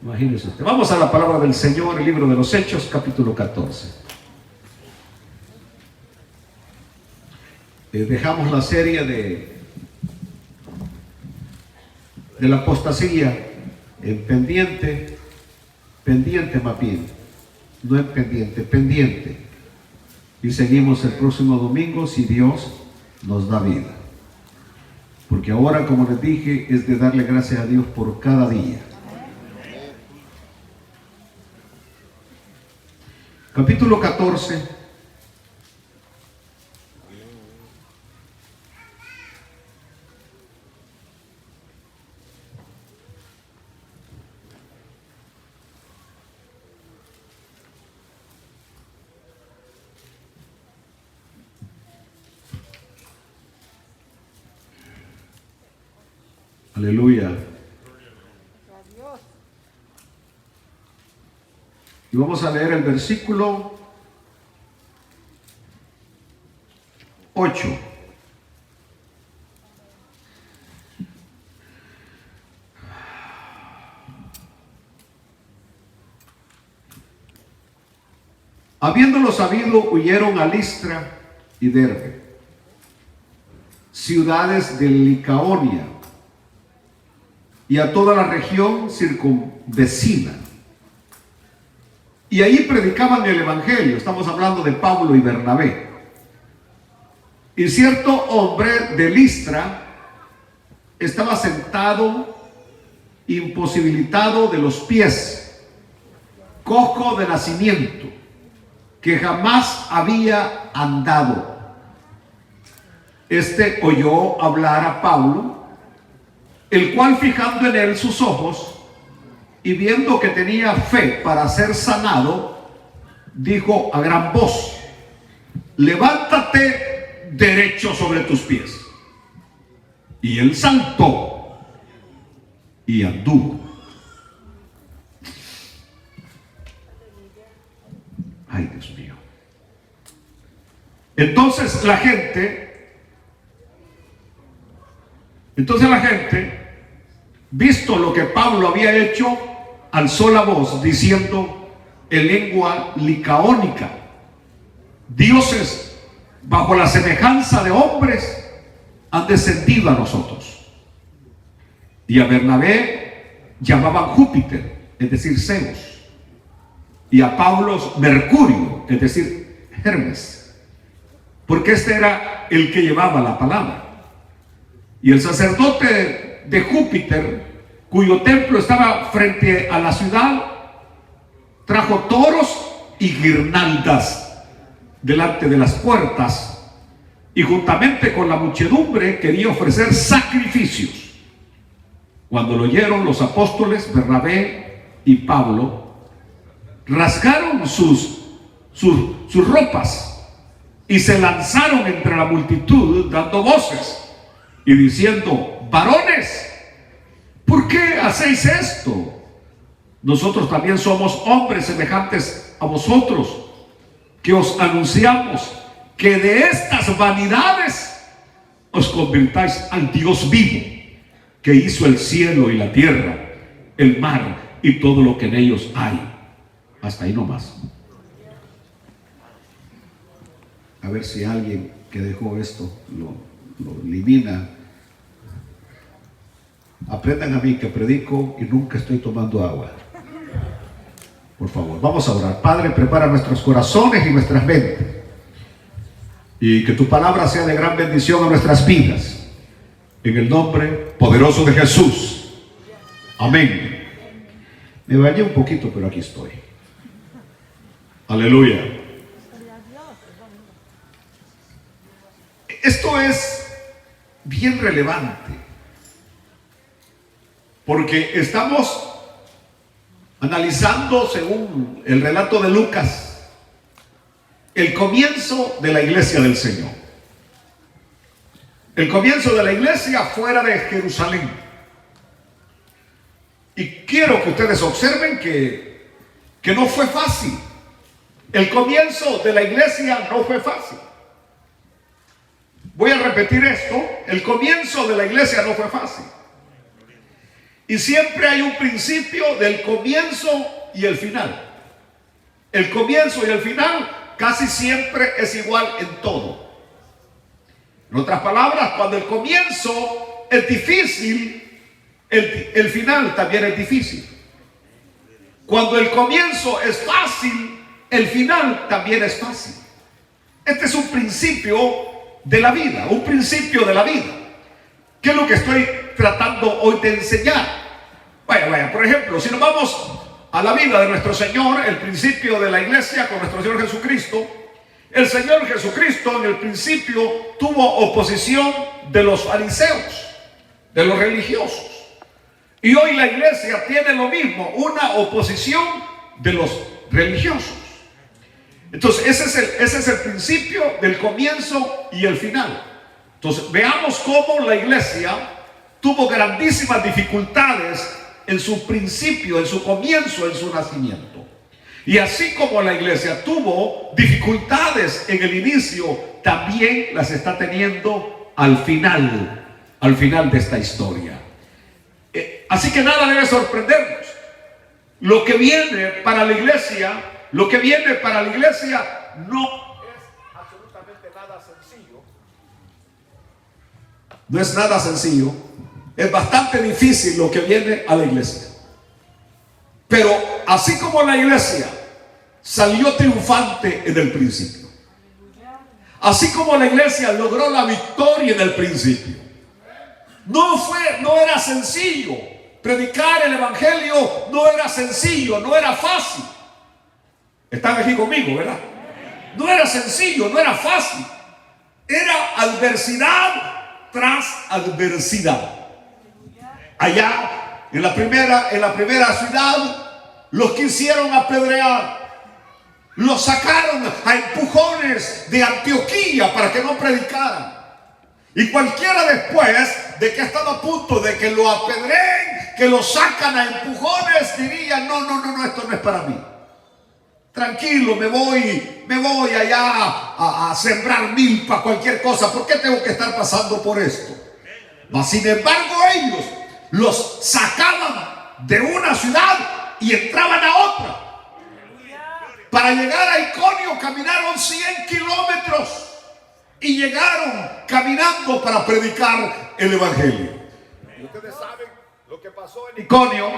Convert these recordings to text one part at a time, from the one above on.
Imagínese usted. Vamos a la palabra del Señor, el libro de los Hechos, capítulo 14. Dejamos la serie de la apostasía en pendiente más bien, no en pendiente. Y seguimos el próximo domingo si Dios nos da vida. Porque ahora, como les dije, es de darle gracias a Dios por cada día. Capítulo 14. Aleluya. Y vamos a leer el versículo 8. Habiéndolo sabido, huyeron a Listra y Derbe, ciudades de Licaonia, y a toda la región circunvecina. Y ahí predicaban el evangelio. Estamos hablando de Pablo y Bernabé. Y cierto hombre de Listra estaba sentado, imposibilitado de los pies, cojo de nacimiento, que jamás había andado. Este oyó hablar a Pablo, el cual, fijando en él sus ojos y viendo que tenía fe para ser sanado, dijo a gran voz: levántate derecho sobre tus pies. Y él saltó y anduvo. Ay, Dios mío. Entonces la gente, visto lo que Pablo había hecho, alzó la voz diciendo en lengua licaónica: dioses bajo la semejanza de hombres han descendido a nosotros. Y a Bernabé llamaban Júpiter, es decir, Zeus, y a Pablo Mercurio, es decir, Hermes, porque este era el que llevaba la palabra. Y el sacerdote de Júpiter, cuyo templo estaba frente a la ciudad, trajo toros y guirnaldas delante de las puertas, y juntamente con la muchedumbre quería ofrecer sacrificios. Cuando lo oyeron los apóstoles Bernabé y Pablo, rasgaron sus ropas y se lanzaron entre la multitud dando voces y diciendo: varones, ¿por qué hacéis esto? Nosotros también somos hombres semejantes a vosotros, que os anunciamos que de estas vanidades os convirtáis al Dios vivo, que hizo el cielo y la tierra, el mar y todo lo que en ellos hay. Hasta ahí nomás. A ver si alguien que dejó esto lo elimina. Aprendan a mí que predico y nunca estoy tomando agua. Por favor, vamos a orar. Padre, prepara nuestros corazones y nuestras mentes, y que tu palabra sea de gran bendición a nuestras vidas, en el nombre poderoso de Jesús. Amén. Me bañé un poquito, pero aquí estoy. Aleluya. Esto es bien relevante, porque estamos analizando, según el relato de Lucas, el comienzo de la iglesia del Señor. El comienzo de la iglesia fuera de Jerusalén. Y quiero que ustedes observen que no fue fácil. El comienzo de la iglesia no fue fácil. Voy a repetir esto: el comienzo de la iglesia no fue fácil. Y siempre hay un principio del comienzo y el final. El comienzo y el final casi siempre es igual en todo. En otras palabras, cuando el comienzo es difícil, el final también es difícil. Cuando el comienzo es fácil, el final también es fácil. Este es un principio de la vida, un principio de la vida. ¿Qué es lo que estoy tratando hoy de enseñar? Vaya, por ejemplo, si nos vamos a la vida de nuestro Señor, el principio de la iglesia con nuestro Señor Jesucristo, el Señor Jesucristo en el principio tuvo oposición de los fariseos, de los religiosos. Y hoy la iglesia tiene lo mismo, una oposición de los religiosos. Entonces ese es el principio del comienzo y el final. Entonces veamos cómo la iglesia tuvo grandísimas dificultades en su principio, en su comienzo, en su nacimiento. Y así como la iglesia tuvo dificultades en el inicio, también las está teniendo al final de esta historia. Así que nada debe sorprendernos. Lo que viene para la iglesia, no es absolutamente nada sencillo. No es nada sencillo. Es bastante difícil lo que viene a la iglesia. Pero así como la iglesia salió triunfante en el principio, así como la iglesia logró la victoria en el principio, no era sencillo. Predicar el evangelio no era sencillo, no era fácil. Están aquí conmigo, ¿verdad? No era sencillo, no era fácil. Era adversidad tras adversidad. Allá en la primera ciudad los quisieron apedrear, los sacaron a empujones de Antioquía para que no predicaran. Y cualquiera después de que ha estado a punto de que lo apedreen, que lo sacan a empujones, diría: no, esto no es para mí. Tranquilo, me voy allá a sembrar milpa, cualquier cosa. ¿Por qué tengo que estar pasando por esto? Mas sin embargo ellos los sacaban de una ciudad y entraban a otra. Para llegar a Iconio caminaron 100 kilómetros y llegaron caminando para predicar el evangelio. Y ustedes saben lo que pasó en Iconio.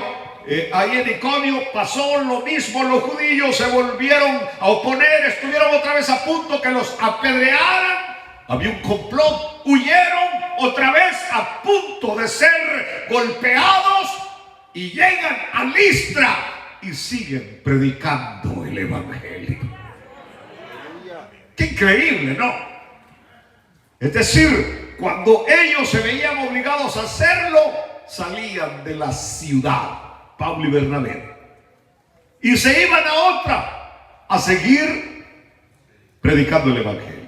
Ahí en Iconio pasó lo mismo. Los judíos se volvieron a oponer, estuvieron otra vez a punto que los apedrearan. Había un complot, huyeron otra vez a punto de ser golpeados y llegan a Listra y siguen predicando el evangelio. Qué increíble, ¿no? Es decir, cuando ellos se veían obligados a hacerlo, salían de la ciudad, Pablo y Bernabé, y se iban a otra a seguir predicando el evangelio.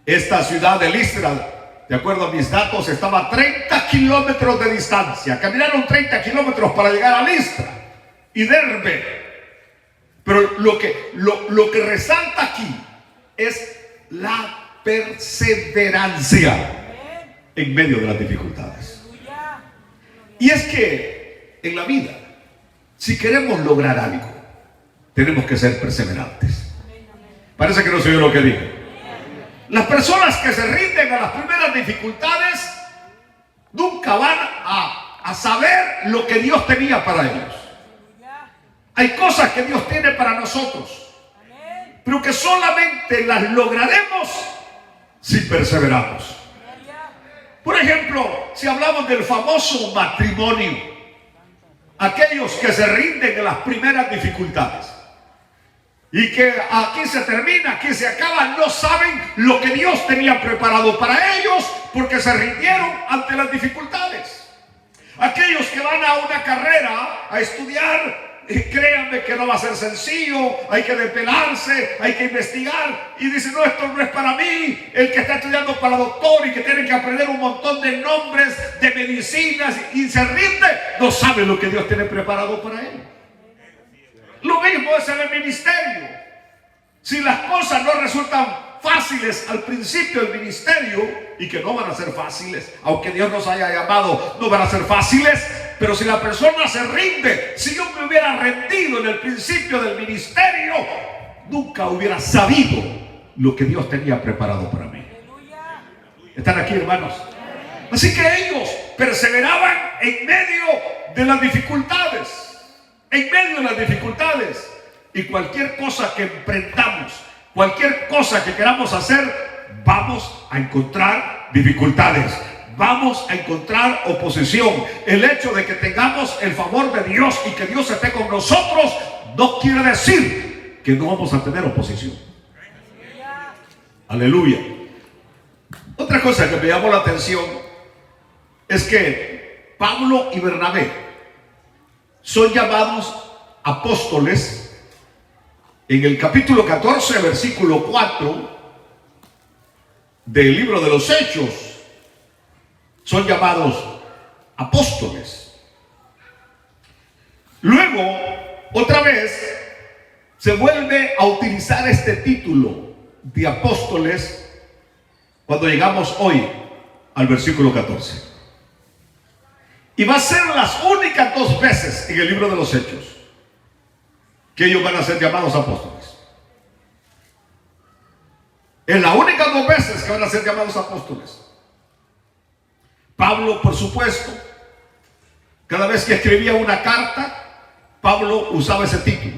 Esta ciudad de Listra, de acuerdo a mis datos, estaba a 30 kilómetros de distancia. Caminaron 30 kilómetros para llegar a Listra y Derbe. Pero lo que resalta aquí es la perseverancia en medio de las dificultades. Y es que en la vida, si queremos lograr algo, tenemos que ser perseverantes. Parece que no se oye lo que digo. Las personas que se rinden a las primeras dificultades nunca van a saber lo que Dios tenía para ellos. Hay cosas que Dios tiene para nosotros, pero que solamente las lograremos si perseveramos. Por ejemplo, si hablamos del famoso matrimonio, aquellos que se rinden a las primeras dificultades y que aquí se termina, aquí se acaba, no saben lo que Dios tenía preparado para ellos porque se rindieron ante las dificultades. Aquellos que van a una carrera a estudiar, créanme que no va a ser sencillo, hay que desvelarse, hay que investigar y dicen: no, esto no es para mí. El que está estudiando para doctor y que tiene que aprender un montón de nombres de medicinas y se rinde, no sabe lo que Dios tiene preparado para él. Lo mismo es en el ministerio. Si las cosas no resultan fáciles al principio del ministerio, y que no van a ser fáciles, aunque Dios nos haya llamado, no van a ser fáciles, pero si la persona se rinde, si yo me hubiera rendido en el principio del ministerio, nunca hubiera sabido lo que Dios tenía preparado para mí. ¿Están aquí, hermanos? Así que ellos perseveraban en medio de las dificultades. En medio de las dificultades. Y cualquier cosa que emprendamos, cualquier cosa que queramos hacer, vamos a encontrar dificultades. Vamos a encontrar oposición. El hecho de que tengamos el favor de Dios y que Dios esté con nosotros no quiere decir que no vamos a tener oposición. Aleluya. Otra cosa que me llamó la atención es que Pablo y Bernabé son llamados apóstoles en el capítulo 14, versículo 4 del libro de los Hechos. Son llamados apóstoles. Luego, otra vez, se vuelve a utilizar este título de apóstoles cuando llegamos hoy al versículo 14. Y va a ser las únicas 2 veces en el libro de los Hechos que ellos van a ser llamados apóstoles. Es la única 2 veces que van a ser llamados apóstoles. Pablo, por supuesto, cada vez que escribía una carta, Pablo usaba ese título.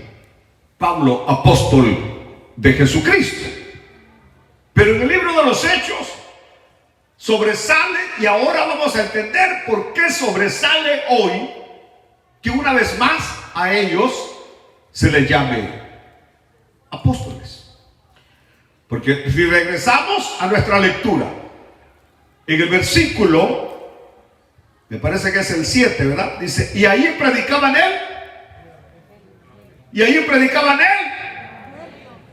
Pablo, apóstol de Jesucristo. Pero en el libro de los Hechos sobresale, y ahora vamos a entender por qué sobresale hoy que una vez más a ellos se les llame apóstoles. Porque si regresamos a nuestra lectura, en el versículo, me parece que es el 7, ¿verdad? Dice, y ahí predicaban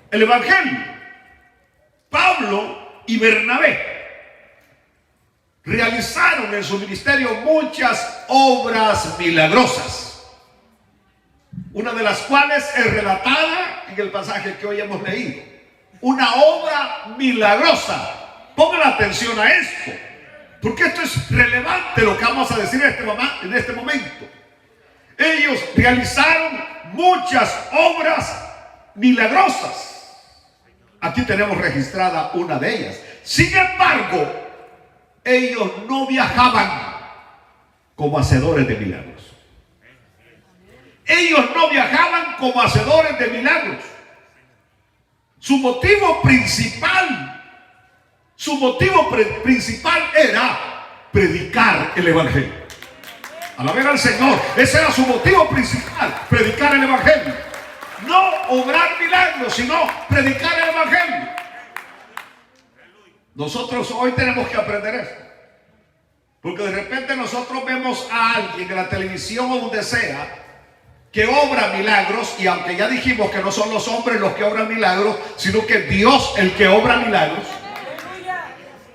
el evangelio. Pablo y Bernabé realizaron en su ministerio muchas obras milagrosas, una de las cuales es relatada en el pasaje que hoy hemos leído. Una obra milagrosa. Pongan atención a esto, porque esto es relevante lo que vamos a decir en este momento. Ellos realizaron muchas obras milagrosas. Aquí tenemos registrada una de ellas. Sin embargo, ellos no viajaban como hacedores de milagros. Ellos no viajaban como hacedores de milagros. Su motivo principal era predicar el evangelio. Alaben al Señor. Ese era su motivo principal, predicar el evangelio. No obrar milagros, sino predicar el evangelio. Nosotros hoy tenemos que aprender esto, porque de repente nosotros vemos a alguien en la televisión o donde sea que obra milagros, y aunque ya dijimos que no son los hombres los que obran milagros, sino que Dios el que obra milagros,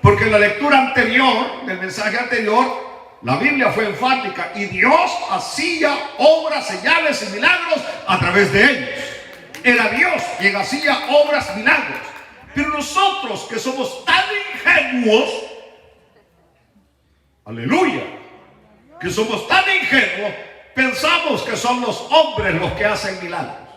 porque en la lectura anterior, del mensaje anterior, la Biblia fue enfática, y Dios hacía obras, señales y milagros a través de ellos. Era Dios quien hacía obras, milagros. Pero nosotros que somos tan ingenuos, aleluya, que somos tan ingenuos, pensamos que son los hombres los que hacen milagros.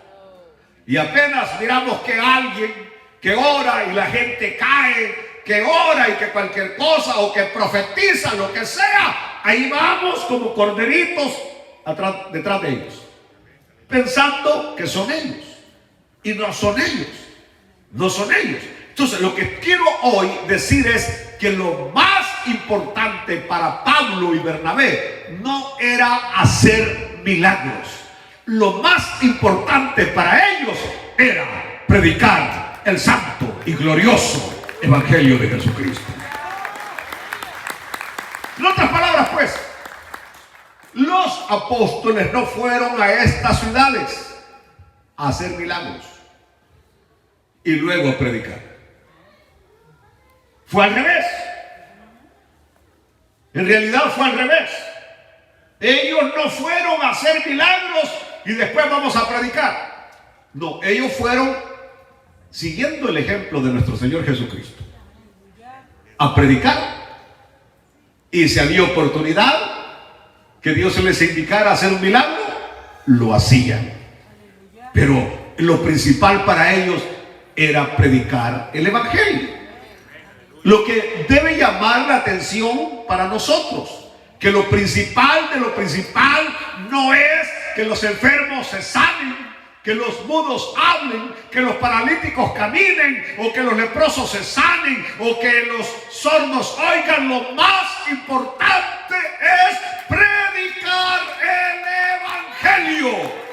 Y apenas miramos que alguien que ora y la gente cae, que ora y que cualquier cosa, o que profetiza, lo que sea, ahí vamos como corderitos detrás de ellos, pensando que son ellos. Y no son ellos. No son ellos. Entonces, lo que quiero hoy decir es que lo más importante para Pablo y Bernabé no era hacer milagros. Lo más importante para ellos era predicar el santo y glorioso evangelio de Jesucristo. En otras palabras, pues, los apóstoles no fueron a estas ciudades a hacer milagros y luego a predicar. Fue al revés. En realidad fue al revés. Ellos no fueron a hacer milagros y después vamos a predicar. No, ellos fueron siguiendo el ejemplo de nuestro Señor Jesucristo a predicar. Y si había oportunidad, que Dios se les indicara hacer un milagro, lo hacían. Pero lo principal para ellos era predicar el evangelio. Lo que debe llamar la atención para nosotros, que lo principal de lo principal no es que los enfermos se sanen, que los mudos hablen, que los paralíticos caminen, o que los leprosos se sanen, o que los sordos oigan. Lo más importante es predicar el evangelio.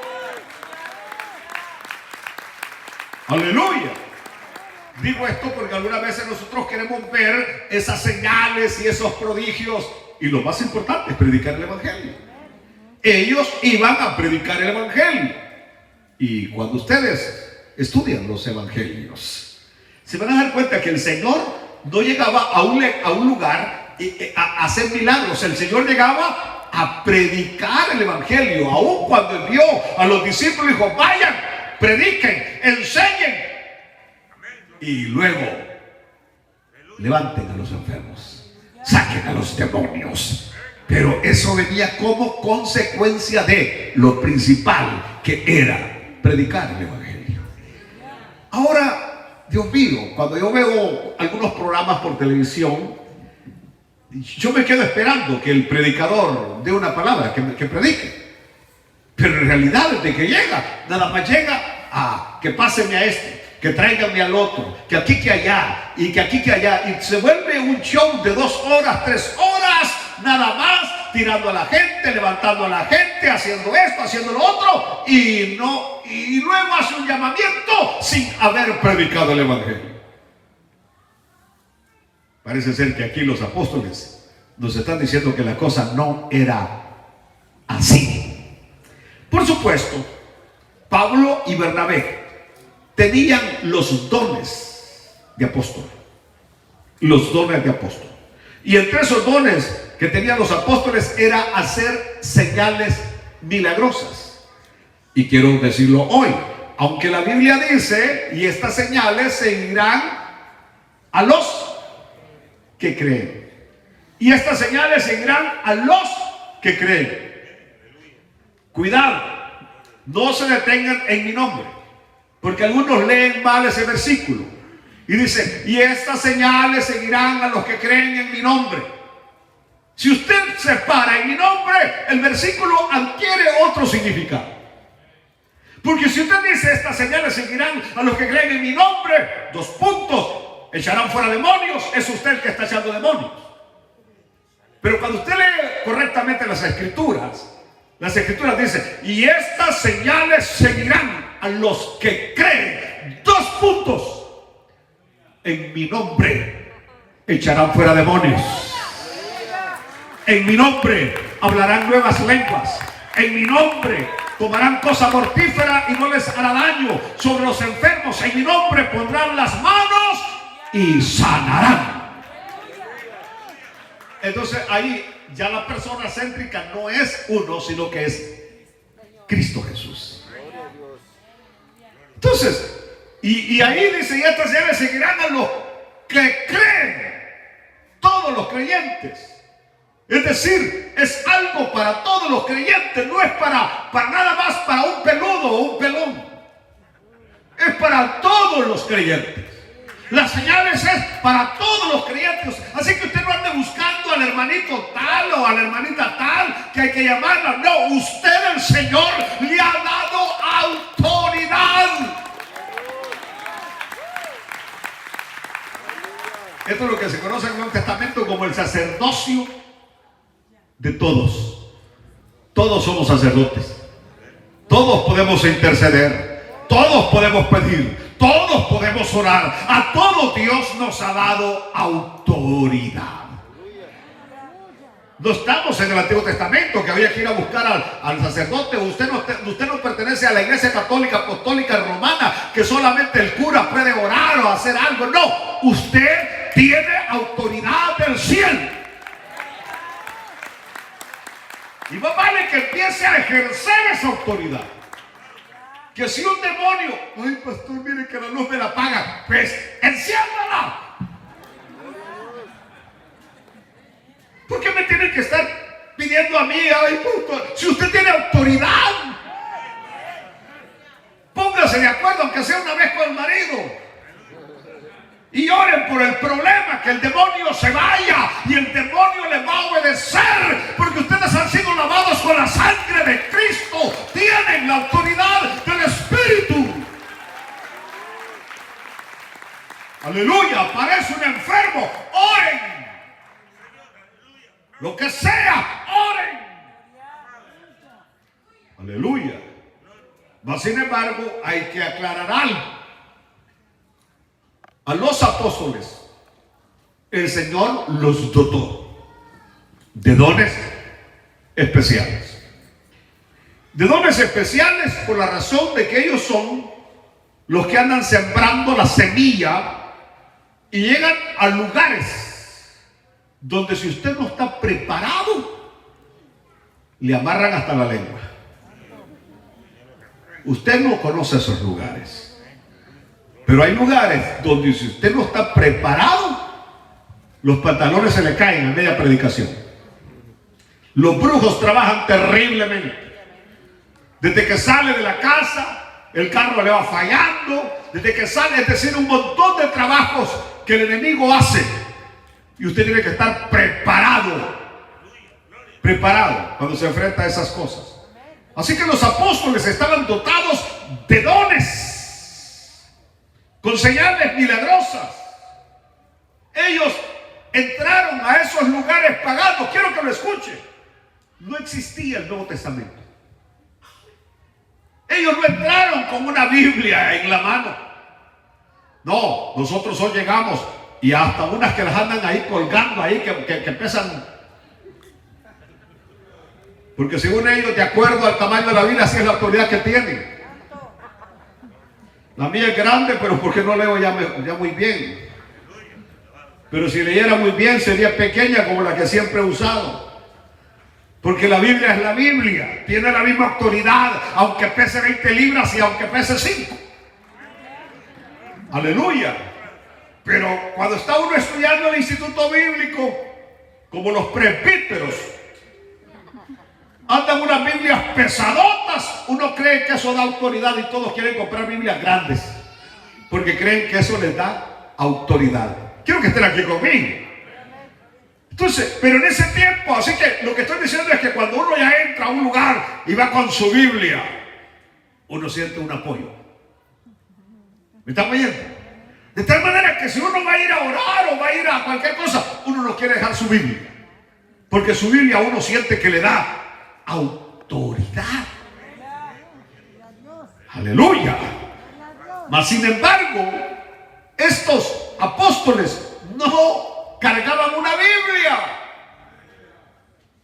Aleluya. Digo esto porque algunas veces nosotros queremos ver esas señales y esos prodigios, y lo más importante es predicar el evangelio. Ellos iban a predicar el evangelio. Y cuando ustedes estudian los evangelios, se van a dar cuenta que el Señor no llegaba a un lugar a hacer milagros. El Señor llegaba a predicar el evangelio. Aún cuando envió a los discípulos, dijo: vayan, prediquen, enseñen, y luego levanten a los enfermos, saquen a los demonios. Pero eso venía como consecuencia de lo principal, que era predicar el evangelio. Ahora, Dios mío, cuando yo veo algunos programas por televisión, yo me quedo esperando que el predicador dé una palabra, que predique. Pero en realidad, desde que llega, nada más llega a que pásenme a este, que tráiganme al otro, que aquí, que allá, y que aquí, que allá, y se vuelve un show de 2 horas, 3 horas, nada más, tirando a la gente, levantando a la gente, haciendo esto, haciendo lo otro, y luego hace un llamamiento sin haber predicado el evangelio. Parece ser que aquí los apóstoles nos están diciendo que la cosa no era así. Por supuesto, Pablo y Bernabé tenían los dones de apóstol. Los dones de apóstol. Y entre esos dones que tenían los apóstoles era hacer señales milagrosas. Y quiero decirlo hoy, aunque la Biblia dice: y estas señales seguirán a los que creen. Y estas señales seguirán a los que creen. Cuidado, no se detengan en mi nombre, porque algunos leen mal ese versículo y dice: y estas señales seguirán a los que creen en mi nombre. Si usted se para en mi nombre, el versículo adquiere otro significado. Porque si usted dice: estas señales seguirán a los que creen en mi nombre, 2 puntos, echarán fuera demonios, es usted el que está echando demonios. Pero cuando usted lee correctamente las escrituras dicen: y estas señales seguirán a los que creen, 2 puntos, en mi nombre echarán fuera demonios, en mi nombre hablarán nuevas lenguas, en mi nombre tomarán cosa mortífera y no les hará daño, sobre los enfermos en mi nombre pondrán las manos y sanarán. Entonces ahí ya la persona céntrica no es uno, sino que es Cristo Jesús. Entonces, y ahí dice: y estas señales seguirán a los que creen, todos los creyentes. Es decir, es algo para todos los creyentes, no es para nada más para un peludo o un pelón. Es para todos los creyentes. Las señales es para todos los creyentes. Así que usted no ande buscando al hermanito tal o a la hermanita tal que hay que llamarla. No, usted, el Señor, le ha dado autoridad. Esto es lo que se conoce en el Nuevo Testamento como el sacerdocio de todos. Todos somos sacerdotes. Todos podemos interceder. Todos podemos pedir. Todos podemos orar. A todos Dios nos ha dado autoridad. No estamos en el Antiguo Testamento que había que ir a buscar al sacerdote. Usted no pertenece a la Iglesia Católica Apostólica Romana, que solamente el cura puede orar o hacer algo. No, usted tiene autoridad del cielo. Y más vale que empiece a ejercer esa autoridad. Que si un demonio: ay, pastor, mire que la luz me la apaga, pues enciéndala. ¿Por qué me tienen que estar pidiendo a mí, ay, puto, si usted tiene autoridad, póngase de acuerdo, aunque sea una vez con el marido. Y oren por el problema, que el demonio se vaya y el demonio les va a obedecer, porque ustedes han sido lavados con la sangre de Cristo, tienen la autoridad del Espíritu. Aleluya, aparece un enfermo, oren. Lo que sea, oren. Aleluya. Mas sin embargo, hay que aclarar algo. A los apóstoles, el Señor los dotó de dones especiales. De dones especiales por la razón de que ellos son los que andan sembrando la semilla y llegan a lugares donde si usted no está preparado, le amarran hasta la lengua. Usted no conoce esos lugares. Pero hay lugares donde si usted no está preparado, los pantalones se le caen a media predicación. Los brujos trabajan terriblemente. Desde que sale de la casa, el carro le va fallando. Desde que sale, es decir, un montón de trabajos que el enemigo hace. Y usted tiene que estar preparado. Preparado cuando se enfrenta a esas cosas. Así que los apóstoles estaban dotados de dones, con señales milagrosas. Ellos entraron a esos lugares paganos. Quiero que lo escuchen. No existía el Nuevo Testamento. Ellos no entraron con una Biblia en la mano. No, nosotros hoy llegamos y hasta unas que las andan ahí colgando ahí que pesan. Porque según ellos, de acuerdo al tamaño de la Biblia, así es la autoridad que tienen. La mía es grande, pero porque no leo ya muy bien. Pero si leyera muy bien, sería pequeña como la que siempre he usado. Porque la Biblia es la Biblia. Tiene la misma autoridad, aunque pese 20 libras y aunque pese 5. Aleluya. Pero cuando está uno estudiando el instituto bíblico, como los presbíteros, andan unas Biblias pesadotas. Uno cree que eso da autoridad y todos quieren comprar Biblias grandes porque creen que eso les da autoridad. Quiero que estén aquí conmigo. Entonces, pero en ese tiempo, así que lo que estoy diciendo es que cuando uno ya entra a un lugar y va con su Biblia, uno siente un apoyo. ¿Me están oyendo? De tal manera que si uno va a ir a orar o va a ir a cualquier cosa, uno no quiere dejar su Biblia, porque su Biblia uno siente que le da autoridad. Aleluya. Mas sin embargo, estos apóstoles no cargaban una Biblia.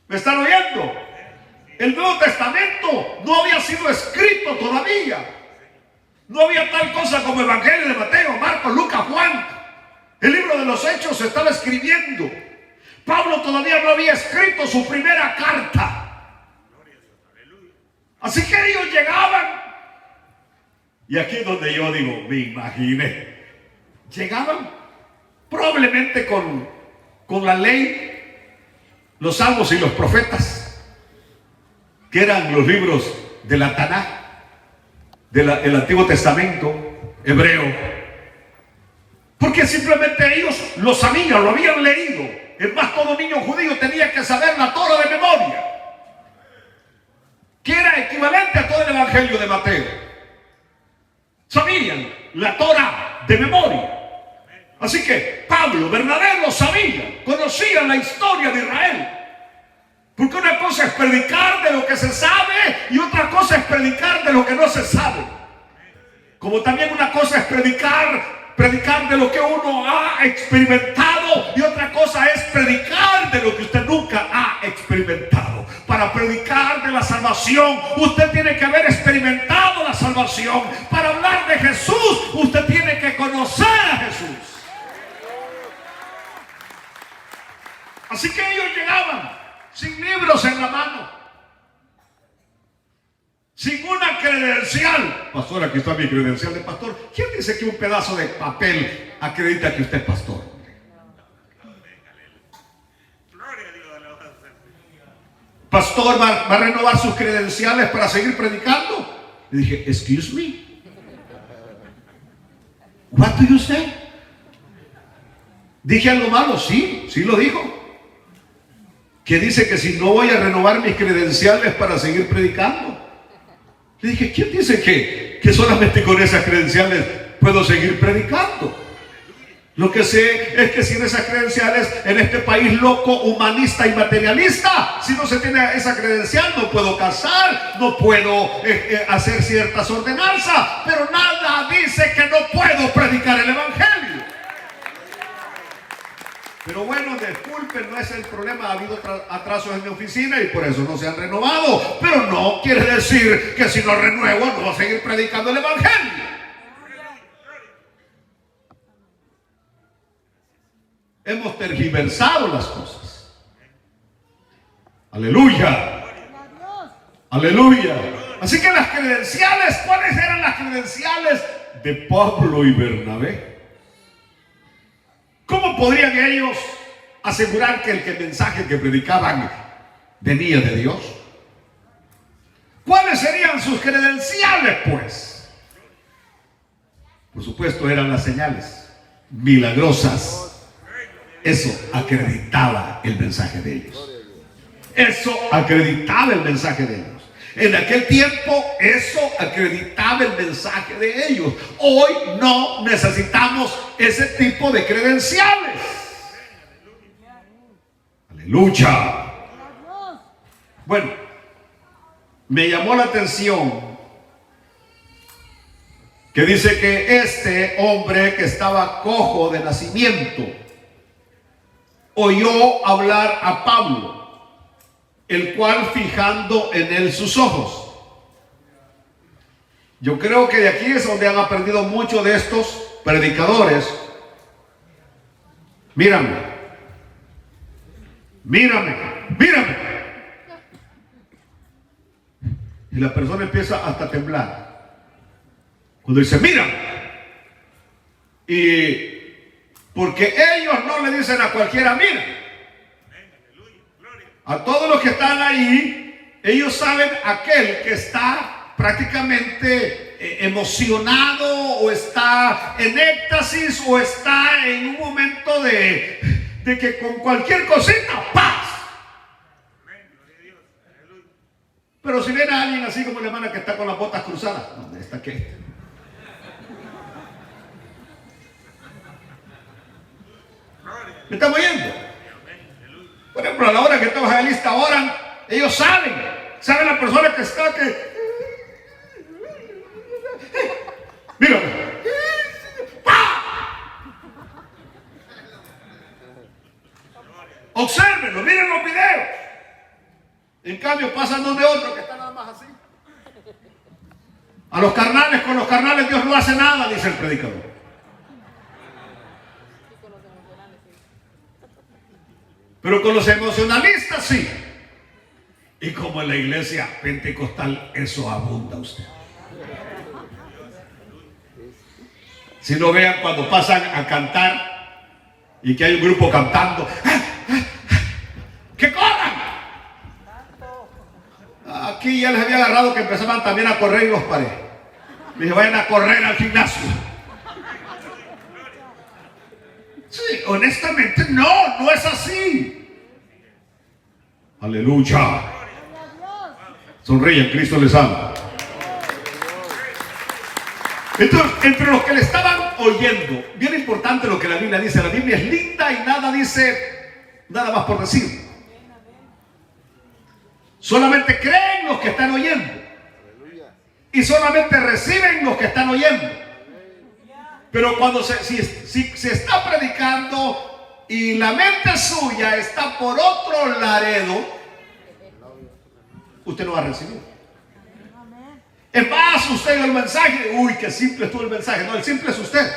¿Me están oyendo? El Nuevo Testamento no había sido escrito todavía. No había tal cosa como Evangelio de Mateo, Marcos, Lucas, Juan. El libro de los Hechos se estaba escribiendo. Pablo todavía no había escrito su primera carta. Así que ellos llegaban, y aquí es donde yo digo, me imaginé, llegaban probablemente con la ley, los salmos y los profetas, que eran los libros de la Tanaj, del Antiguo Testamento hebreo, porque simplemente ellos lo sabían, lo habían leído. Es más, todo niño judío tenía que saber la Torah de memoria, que era equivalente a todo el Evangelio de Mateo. Sabían la Torah de memoria. Así que Pablo, Bernabé lo sabía, conocían la historia de Israel. Porque una cosa es predicar de lo que se sabe y otra cosa es predicar de lo que no se sabe. Como también una cosa es predicar de lo que uno ha experimentado y otra cosa es predicar de lo que usted nunca ha experimentado. Para predicar de la salvación, usted tiene que haber experimentado la salvación. Para hablar de Jesús, usted tiene que conocer a Jesús. Así que ellos llegaban sin libros en la mano, sin una credencial. Pastor, aquí está mi credencial de pastor. ¿Quién dice que un pedazo de papel acredita que usted es pastor? pastor, ¿va a renovar sus credenciales para seguir predicando? Le dije, excuse me, what do you say? ¿Dije algo malo? Sí, sí lo dijo. Que dice que si no voy a renovar mis credenciales para seguir predicando. Le dije, ¿quién dice que solamente con esas credenciales puedo seguir predicando? Lo que sé es que sin esas credenciales, en este país loco, humanista y materialista, si no se tiene esa credencial, no puedo casar, no puedo hacer ciertas ordenanzas, pero nada dice que no puedo predicar el evangelio. Pero bueno, disculpen, no es el problema. Ha habido atrasos en mi oficina y por eso no se han renovado. Pero no quiere decir que si no renuevo no voy a seguir predicando el evangelio. Hemos tergiversado las cosas. Aleluya. Aleluya. Así que las credenciales, ¿cuáles eran las credenciales de Pablo y Bernabé? ¿Cómo podrían ellos asegurar que el mensaje que predicaban venía de Dios? ¿Cuáles serían sus credenciales, pues? Por supuesto, eran las señales milagrosas. Eso acreditaba el mensaje de ellos. Eso acreditaba el mensaje de ellos. En aquel tiempo eso acreditaba el mensaje de ellos. Hoy no necesitamos ese tipo de credenciales. Aleluya. Bueno, me llamó la atención que dice que este hombre que estaba cojo de nacimiento oyó hablar a Pablo, el cual fijando en él sus ojos. Yo creo que de aquí es donde han aprendido mucho de estos predicadores. Mírame, mírame, mírame. Y la persona empieza hasta a temblar cuando dice mírame. Y porque ellos no le dicen a cualquiera mira. A todos los que están ahí, ellos saben aquel que está prácticamente emocionado o está en éxtasis o está en un momento de que con cualquier cosita, ¡paz! Pero si viene alguien así como la hermana que está con las botas cruzadas, ¿dónde está qué? ¿Me están oyendo? Por ejemplo, a la hora que todos en la lista oran, ellos saben la persona que está que... Mira, obsérvenlo, miren los videos. En cambio pasan donde otros que están nada más así. A los carnales, con los carnales Dios no hace nada, dice el predicador. Pero con los emocionalistas sí. Y como en la iglesia pentecostal eso abunda usted. Si no vean cuando pasan a cantar y que hay un grupo cantando, ¡que corran! Aquí ya les había agarrado que empezaban también a correr y los paré. Me dije, vayan a correr al gimnasio. Sí, honestamente no es así. Aleluya. Sonríen, Cristo les ama. Entonces, entre los que le estaban oyendo, bien importante lo que la Biblia dice. La Biblia es linda y nada dice nada más por decir. Solamente creen los que están oyendo y solamente reciben los que están oyendo. Pero cuando si se está predicando y la mente suya está por otro laredo, usted no va a recibir. Es más, usted dio el mensaje, uy, qué simple estuvo el mensaje. No, el simple es usted.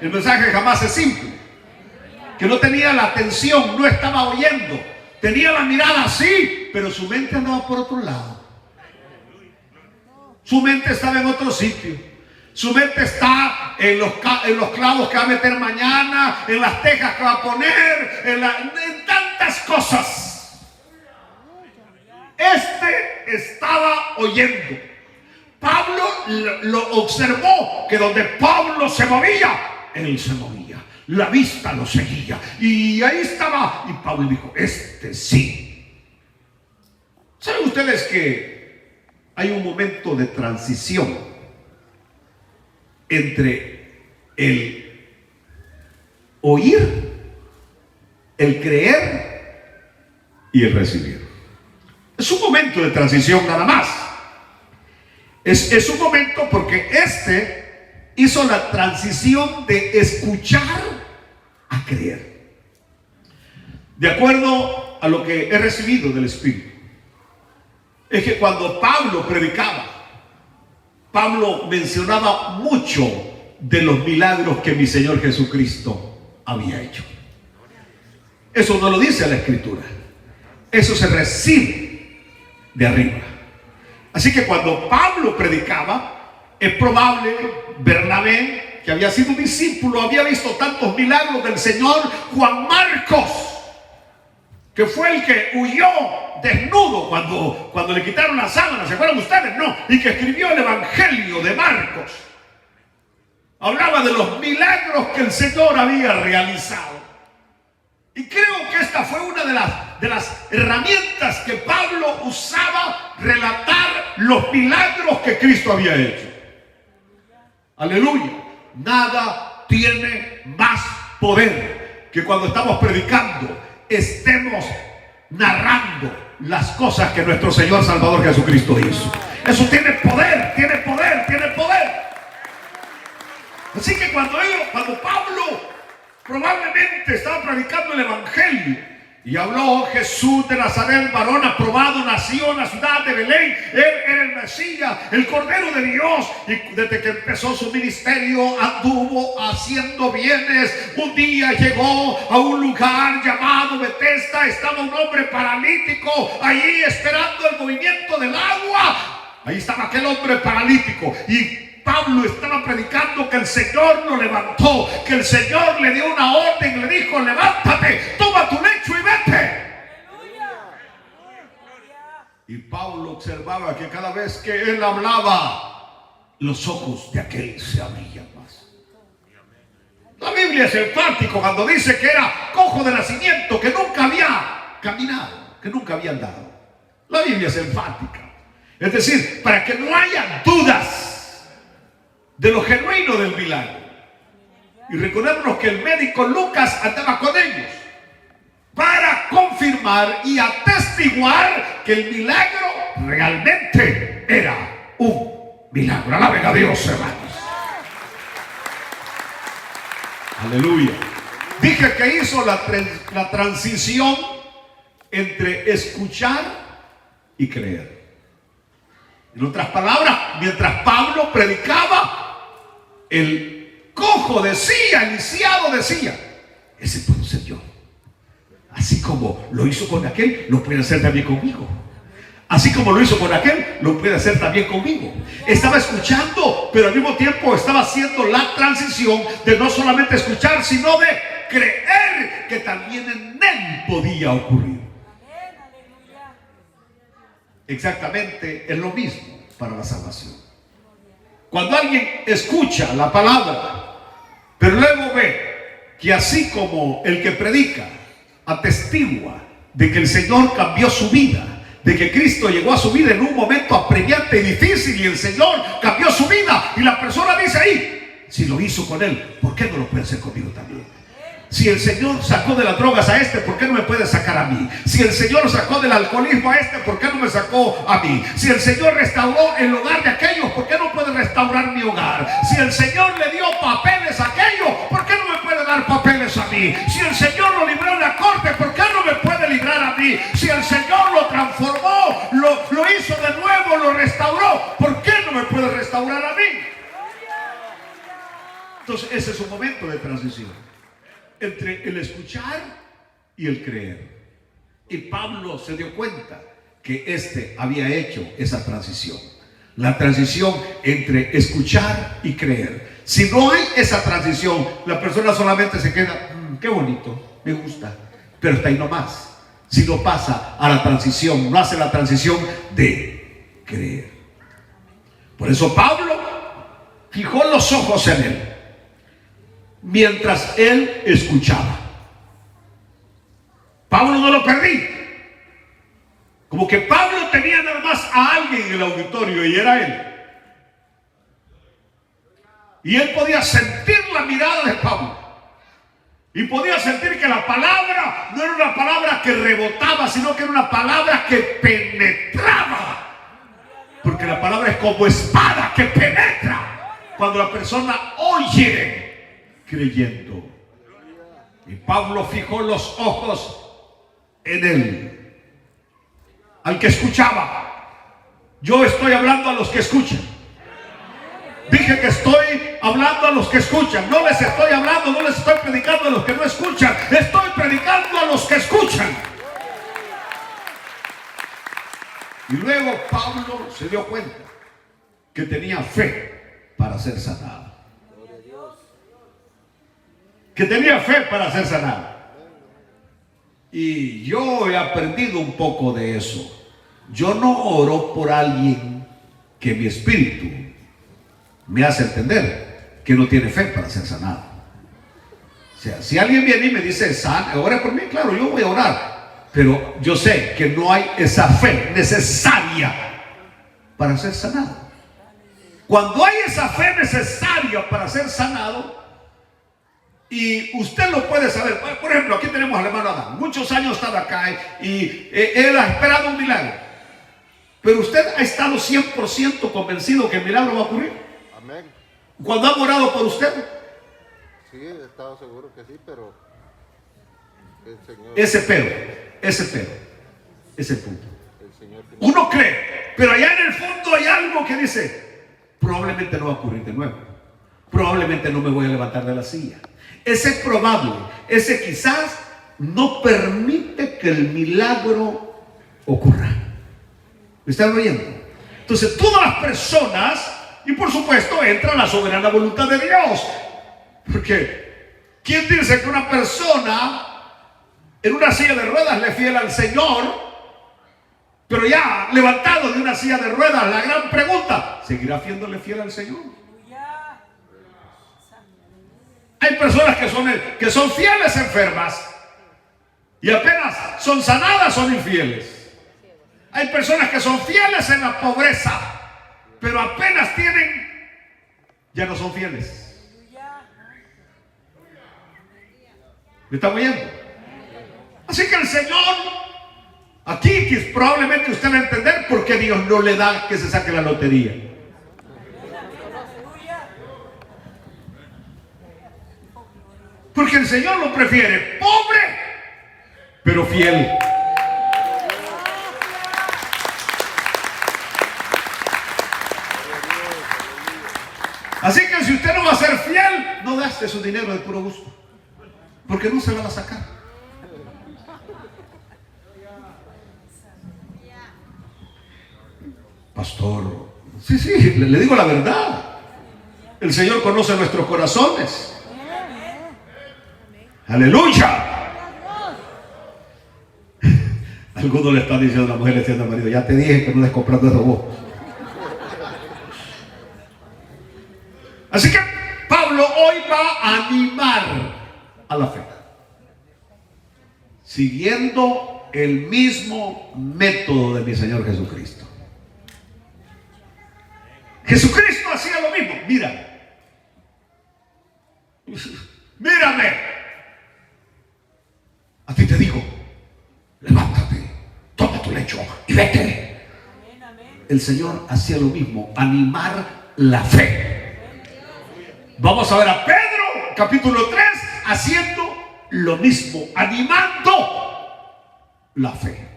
El mensaje jamás es simple. Que no tenía la atención, no estaba oyendo. Tenía la mirada así, pero su mente andaba por otro lado. Su mente estaba en otro sitio. Su mente está en los clavos que va a meter mañana, en las tejas que va a poner, en tantas cosas. estaba oyendo. Pablo lo observó, que donde Pablo se movía, él se movía. La vista lo seguía. Y ahí estaba. Y Pablo dijo, este sí. ¿Saben ustedes que hay un momento de transición entre el oír, el creer y el recibir? Es un momento de transición nada más. Es un momento porque hizo la transición de escuchar a creer. De acuerdo a lo que he recibido del Espíritu, es que cuando Pablo predicaba, Pablo mencionaba mucho de los milagros que mi Señor Jesucristo había hecho. Eso no lo dice la Escritura. Eso se recibe de arriba. Así que cuando Pablo predicaba, es probable Bernabé, que había sido discípulo, había visto tantos milagros del Señor. Juan Marcos, que fue el que huyó desnudo cuando le quitaron la sábana, ¿se acuerdan ustedes? No, y que escribió el Evangelio de Marcos. Hablaba de los milagros que el Señor había realizado. Y creo que esta fue una de las herramientas que Pablo usaba, relatar los milagros que Cristo había hecho. Aleluya. Nada tiene más poder que cuando estamos predicando, estemos narrando las cosas que nuestro Señor Salvador Jesucristo hizo. Eso tiene poder, tiene poder, tiene poder. Así que cuando Pablo probablemente estaba predicando el Evangelio y habló Jesús de Nazaret, varón aprobado, nació en la ciudad de Belén. Él era el Mesías, el Cordero de Dios. Y desde que empezó su ministerio anduvo haciendo bienes. Un día llegó a un lugar llamado Betesda. Estaba un hombre paralítico allí esperando el movimiento del agua. Ahí estaba aquel hombre paralítico y Pablo estaba predicando que el Señor lo levantó, que el Señor le dio una orden, le dijo, levántate, toma tu lecho y vete. Y Pablo observaba que cada vez que él hablaba, los ojos de aquel se abrían más. La Biblia es enfático cuando dice que era cojo de nacimiento, que nunca había caminado, que nunca había andado. La Biblia es enfática. Es decir, para que no haya dudas de lo genuino del milagro. Y recordémonos que el médico Lucas andaba con ellos para confirmar y atestiguar que el milagro realmente era un milagro. Alaben a Dios, hermanos. Aleluya. Dije que hizo la transición entre escuchar y creer. En otras palabras, mientras Pablo predicaba, el cojo decía, el lisiado decía, ese puedo ser yo. Así como lo hizo con aquel, lo puede hacer también conmigo. Así como lo hizo con aquel, lo puede hacer también conmigo. Estaba escuchando, pero al mismo tiempo estaba haciendo la transición de no solamente escuchar, sino de creer que también en él podía ocurrir. Exactamente es lo mismo para la salvación. Cuando alguien escucha la palabra, pero luego ve que así como el que predica atestigua de que el Señor cambió su vida, de que Cristo llegó a su vida en un momento apremiante y difícil y el Señor cambió su vida, y la persona dice ahí, si lo hizo con él, ¿por qué no lo puede hacer conmigo también? Si el Señor sacó de las drogas a este, ¿por qué no me puede sacar a mí? Si el Señor sacó del alcoholismo a este, ¿por qué no me sacó a mí? Si el Señor restauró el hogar de aquellos, ¿por qué no puede restaurar mi hogar? Si el Señor le dio papeles a aquellos, ¿por qué no me puede dar papeles a mí? Si el Señor lo libró en la corte, ¿por qué no me puede librar a mí? Si el Señor lo transformó, lo hizo de nuevo, lo restauró, ¿por qué no me puede restaurar a mí? Entonces ese es un momento de transición entre el escuchar y el creer. Y Pablo se dio cuenta que había hecho esa transición. La transición entre escuchar y creer. Si no hay esa transición, la persona solamente se queda, qué bonito, me gusta, pero está ahí nomás. Si no pasa a la transición, no hace la transición de creer. Por eso Pablo fijó los ojos en él mientras él escuchaba. Pablo no lo perdí. Como que Pablo tenía nada más a alguien en el auditorio y era él. Y él podía sentir la mirada de Pablo. Y podía sentir que la palabra no era una palabra que rebotaba, sino que era una palabra que penetraba. Porque la palabra es como espada que penetra cuando la persona oye creyendo. Y Pablo fijó los ojos en él, al que escuchaba. Yo estoy hablando a los que escuchan. Dije que estoy hablando a los que escuchan. No les estoy hablando, no les estoy predicando a los que no escuchan. Estoy predicando a los que escuchan. Y luego Pablo se dio cuenta que tenía fe para ser sanado. Que tenía fe para ser sanado. Y yo he aprendido un poco de eso. Yo no oro por alguien que mi espíritu me hace entender que no tiene fe para ser sanado. O sea, si alguien viene y me dice, ore por mí, claro, yo voy a orar. Pero yo sé que no hay esa fe necesaria para ser sanado. Cuando hay esa fe necesaria para ser sanado, y usted lo puede saber. Por ejemplo, aquí tenemos al hermano Adán. Muchos años estaba acá y él ha esperado un milagro. Pero usted ha estado 100% convencido que el milagro va a ocurrir. Amén. Cuando han orado por usted. Sí, he estado seguro que sí, pero el Señor... Ese pero, ese punto. El Señor tiene... Uno cree, pero allá en el fondo hay algo que dice, probablemente no va a ocurrir de nuevo. Probablemente no me voy a levantar de la silla. Ese probable, ese quizás no permite que el milagro ocurra. ¿Me están oyendo? Entonces todas las personas, y por supuesto entra la soberana voluntad de Dios. Porque ¿quién dice que una persona en una silla de ruedas le es fiel al Señor? Pero ya levantado de una silla de ruedas, la gran pregunta, ¿seguirá siéndole fiel al Señor? Hay personas que son fieles enfermas y apenas son sanadas, son infieles. Hay personas que son fieles en la pobreza, pero apenas tienen, ya no son fieles. ¿Me está oyendo? Así que el Señor, aquí que probablemente usted va a entender por qué Dios no le da que se saque la lotería. Porque el Señor lo prefiere pobre, pero fiel. Así que si usted no va a ser fiel, no gaste su dinero de puro gusto, porque no se lo va a sacar. Pastor, sí, le digo la verdad. El Señor conoce nuestros corazones. Aleluya. Alguno le está diciendo a la mujer, le está diciendo al marido, ya te dije que no les comprando eso vos. Así que Pablo hoy va a animar a la fe, siguiendo el mismo método de mi Señor Jesucristo. Jesucristo hacía lo mismo. Mírame. A ti te digo, levántate, toma tu lecho y vete. El Señor hacía lo mismo, animar la fe. Vamos a ver a Pedro, capítulo 3, haciendo lo mismo, animando la fe.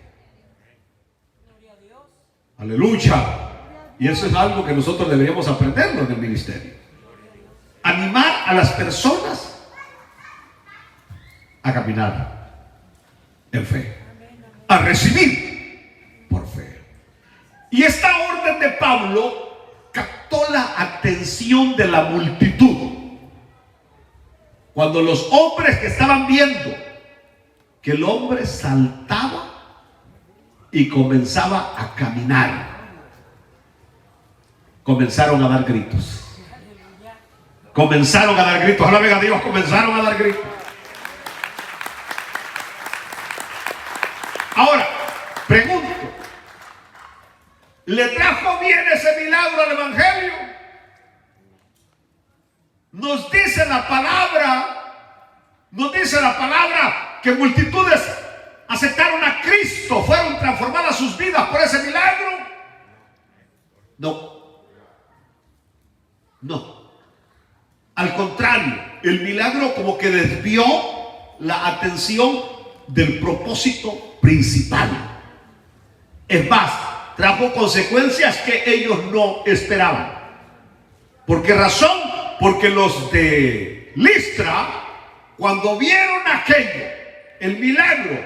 Aleluya. Y eso es algo que nosotros deberíamos aprenderlo en el ministerio. Animar a las personas a caminar en fe, a recibir por fe. Y esta orden de Pablo captó la atención de la multitud. Cuando los hombres que estaban viendo que el hombre saltaba y comenzaba a caminar, comenzaron a dar gritos. Comenzaron a dar gritos. Alaben a Dios, comenzaron a dar gritos. Ahora, pregunto, ¿le trajo bien ese milagro al evangelio? Nos dice la palabra que multitudes aceptaron a Cristo, fueron transformadas sus vidas por ese milagro. No. Al contrario, el milagro como que desvió la atención del propósito principal. Es más, trajo consecuencias que ellos no esperaban. ¿Por qué razón? Porque los de Listra, cuando vieron aquello, el milagro,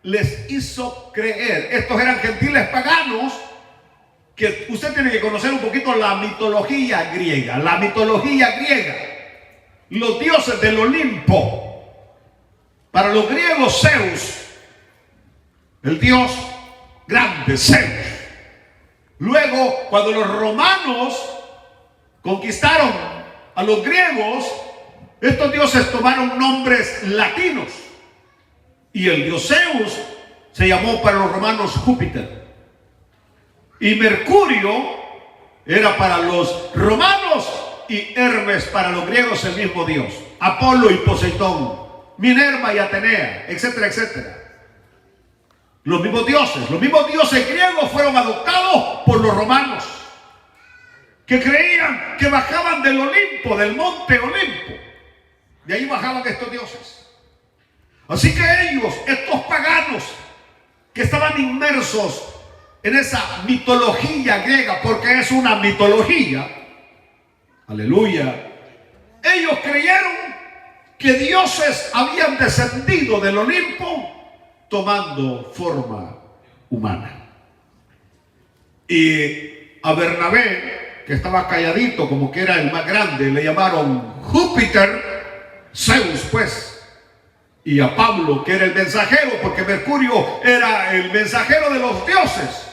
les hizo creer. Estos eran gentiles paganos, que usted tiene que conocer un poquito la mitología griega. La mitología griega, los dioses del Olimpo. Para los griegos, Zeus, el dios grande, Zeus. Luego, cuando los romanos conquistaron a los griegos, estos dioses tomaron nombres latinos. Y el dios Zeus se llamó para los romanos Júpiter. Y Mercurio era para los romanos y Hermes para los griegos el mismo dios. Apolo y Poseidón, Minerva y Atenea, etcétera, etcétera. Los mismos dioses griegos fueron adoptados por los romanos, que creían que bajaban del Olimpo, del monte Olimpo. De ahí bajaban estos dioses. Así que ellos, estos paganos que estaban inmersos en esa mitología griega, porque es una mitología, aleluya, ellos creyeron que dioses habían descendido del Olimpo tomando forma humana. Y a Bernabé, que estaba calladito como que era el más grande, le llamaron Júpiter, Zeus pues. Y a Pablo, que era el mensajero, porque Mercurio era el mensajero de los dioses.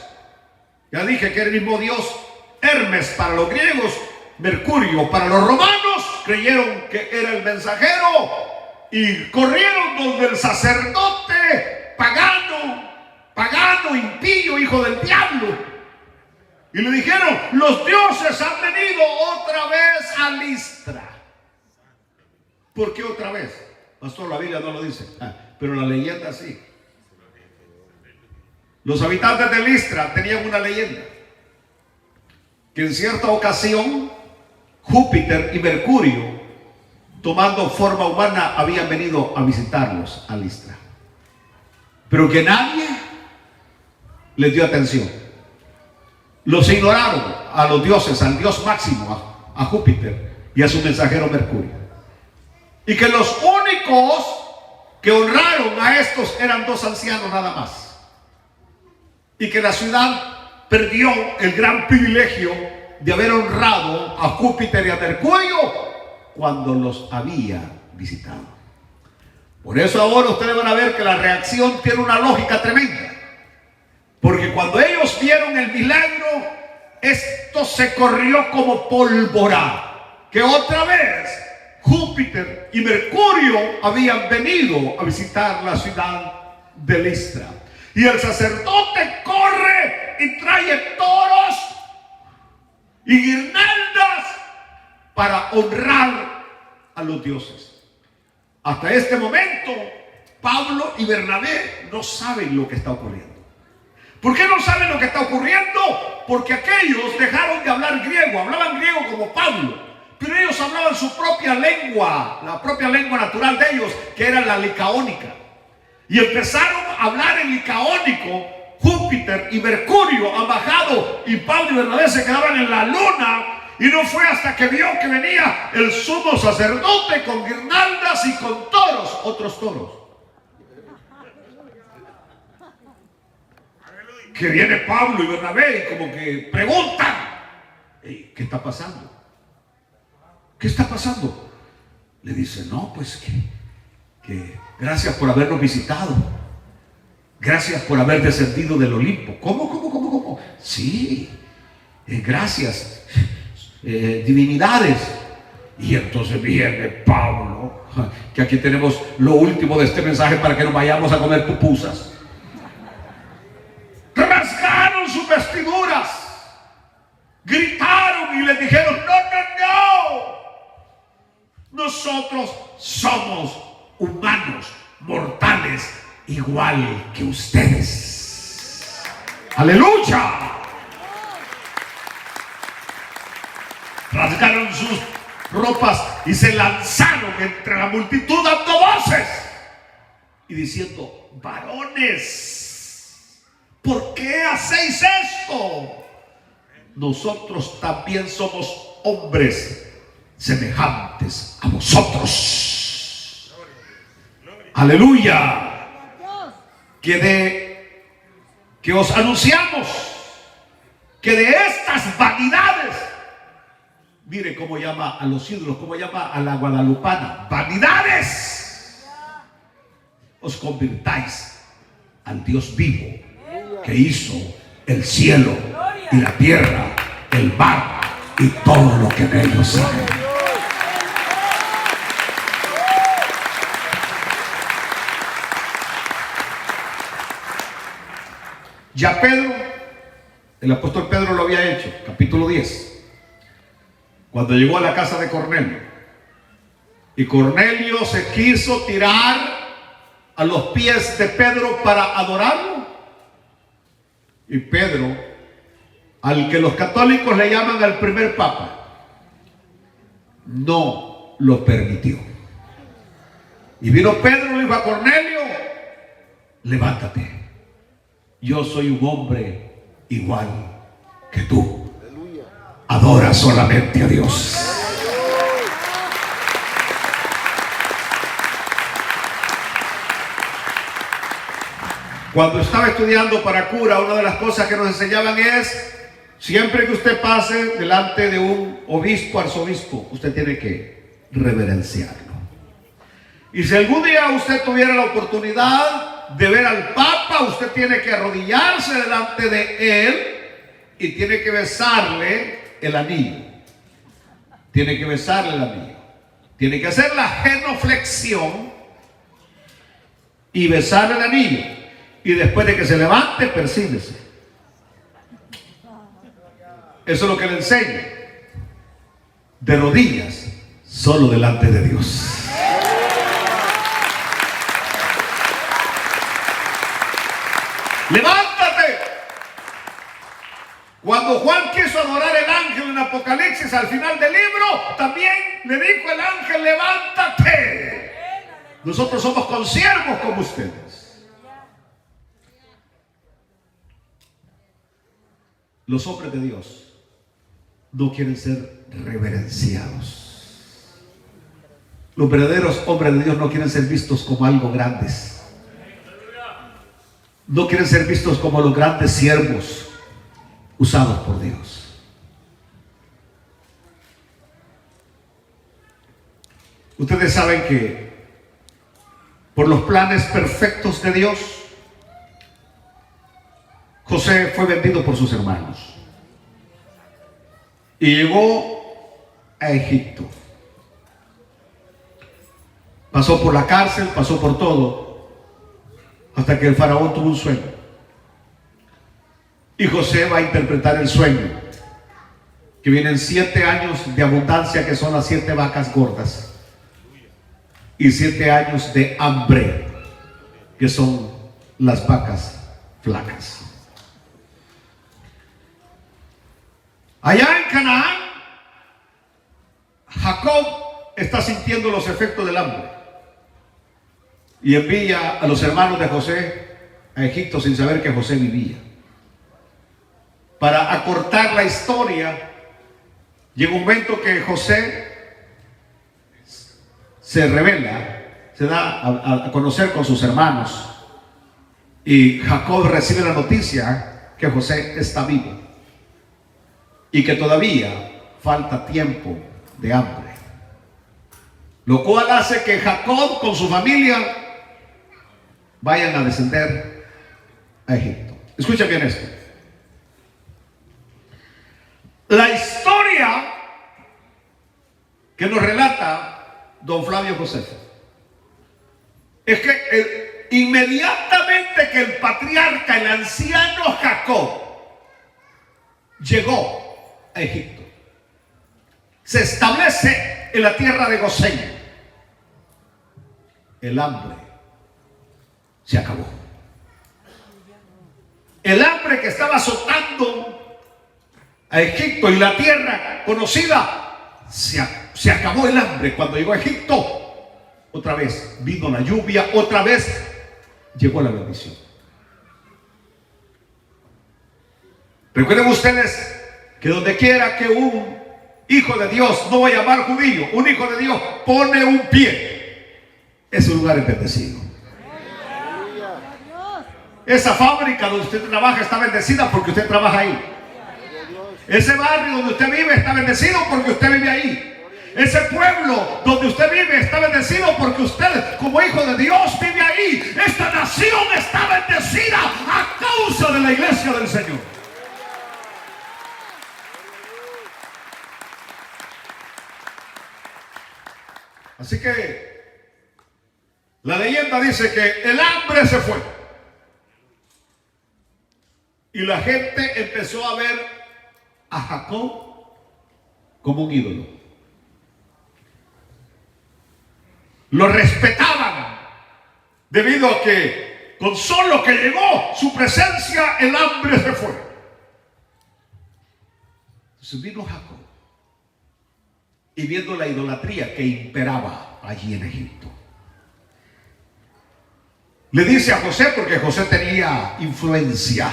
Ya dije que era el mismo dios Hermes para los griegos, Mercurio para los romanos. Creyeron que era el mensajero y corrieron donde el sacerdote pagano, impío, hijo del diablo. Y le dijeron: los dioses han venido otra vez a Listra. ¿Por qué otra vez? Pastor, la Biblia no lo dice, pero la leyenda sí. Los habitantes de Listra tenían una leyenda, que en cierta ocasión Júpiter y Mercurio, tomando forma humana, habían venido a visitarlos a Listra, pero que nadie les dio atención. Los ignoraron a los dioses, al dios máximo, a Júpiter y a su mensajero Mercurio. Y que los únicos que honraron a estos eran dos ancianos nada más. Y que la ciudad perdió el gran privilegio de haber honrado a Júpiter y a Mercurio cuando los había visitado. Por eso ahora ustedes van a ver que la reacción tiene una lógica tremenda. Porque cuando ellos vieron el milagro, esto se corrió como pólvora. Que otra vez Júpiter y Mercurio habían venido a visitar la ciudad de Listra. Y el sacerdote corre y trae toros y guirnaldas para honrar a los dioses. Hasta este momento, Pablo y Bernabé no saben lo que está ocurriendo. ¿Por qué no saben lo que está ocurriendo? Porque aquellos dejaron de hablar griego, hablaban griego como Pablo. Pero ellos hablaban su propia lengua, la propia lengua natural de ellos, que era la licaónica. Y empezaron a hablar en licaónico. Júpiter y Mercurio han bajado y Pablo y Bernabé se quedaban en la luna. Y no fue hasta que vio que venía el sumo sacerdote con guirnaldas y con toros, otros toros. Que viene Pablo y Bernabé y como que preguntan: ¿qué está pasando? ¿Qué está pasando? Le dice: no, pues que gracias por habernos visitado. Gracias por haber descendido del Olimpo. ¿Cómo? Sí. Gracias, divinidades. Y entonces viene Pablo, que aquí tenemos lo último de este mensaje para que nos vayamos a comer pupusas. Rasgaron sus vestiduras, gritaron y les dijeron: no, no, no, nosotros somos humanos, mortales, igual que ustedes. Aleluya. Rasgaron sus ropas y se lanzaron entre la multitud dando voces y diciendo: varones, ¿por qué hacéis esto? Nosotros también somos hombres semejantes a vosotros. Aleluya. Que os anunciamos que de estas vanidades, mire cómo llama a los ídolos, cómo llama a la guadalupana, vanidades, os convirtáis al Dios vivo, que hizo el cielo y la tierra, el mar y todo lo que en ellos hay. Ya Pedro, el apóstol Pedro lo había hecho, capítulo 10, cuando llegó a la casa de Cornelio. Y Cornelio se quiso tirar a los pies de Pedro para adorarlo. Y Pedro, al que los católicos le llaman al primer papa, no lo permitió. Y vino Pedro y le dijo a Cornelio: levántate, yo soy un hombre igual que tú. Adora solamente a Dios. Cuando estaba estudiando para cura, una de las cosas que nos enseñaban es: siempre que usted pase delante de un obispo, arzobispo, usted tiene que reverenciarlo. Y si algún día usted tuviera la oportunidad de ver al Papa, usted tiene que arrodillarse delante de él y tiene que besarle el anillo. Tiene que besarle el anillo. Tiene que hacer la genuflexión y besarle el anillo. Y después de que se levante, persíguese. Eso es lo que le enseña. De rodillas, solo delante de Dios. ¡Levántate! Cuando Juan quiso adorar el ángel en Apocalipsis, al final del libro, también le dijo el ángel: levántate. Nosotros somos consiervos como ustedes. Los hombres de Dios no quieren ser reverenciados. Los verdaderos hombres de Dios no quieren ser vistos como algo grandes. No quieren ser vistos como los grandes siervos usados por Dios. Ustedes saben que por los planes perfectos de Dios, José fue vendido por sus hermanos y llegó a Egipto. Pasó por la cárcel, pasó por todo, hasta que el faraón tuvo un sueño. Y José va a interpretar el sueño, que vienen 7 años de abundancia, que son las 7 vacas gordas, y 7 años de hambre, que son las vacas flacas. Allá en Canaán, Jacob está sintiendo los efectos del hambre y envía a los hermanos de José a Egipto sin saber que José vivía. Para acortar la historia, llega un momento que José se revela, se da a conocer con sus hermanos, y Jacob recibe la noticia que José está vivo y que todavía falta tiempo de hambre, lo cual hace que Jacob con su familia vayan a descender a Egipto. Escucha bien esto. La historia que nos relata don Flavio Josefo es que inmediatamente que el patriarca, el anciano Jacob, llegó a Egipto, se establece en la tierra de Gosén, el hambre se acabó. El hambre que estaba azotando a Egipto y la tierra conocida, se acabó el hambre. Cuando llegó a Egipto, otra vez vino la lluvia, otra vez llegó la bendición. Recuerden ustedes que donde quiera que un hijo de Dios, no voy a llamar judío, un hijo de Dios pone un pie, ese lugar es bendecido. Esa fábrica donde usted trabaja está bendecida porque usted trabaja ahí. Ese barrio donde usted vive está bendecido porque usted vive ahí. Ese pueblo donde usted vive está bendecido porque usted, como hijo de Dios, vive ahí. Esta nación está bendecida a causa de la iglesia del Señor. Así que la leyenda dice que el hambre se fue y la gente empezó a ver a Jacob como un ídolo. Lo respetaban debido a que con solo que llegó su presencia el hambre se fue. Entonces vino Jacob y viendo la idolatría que imperaba allí en Egipto, le dice a José, porque José tenía influencia,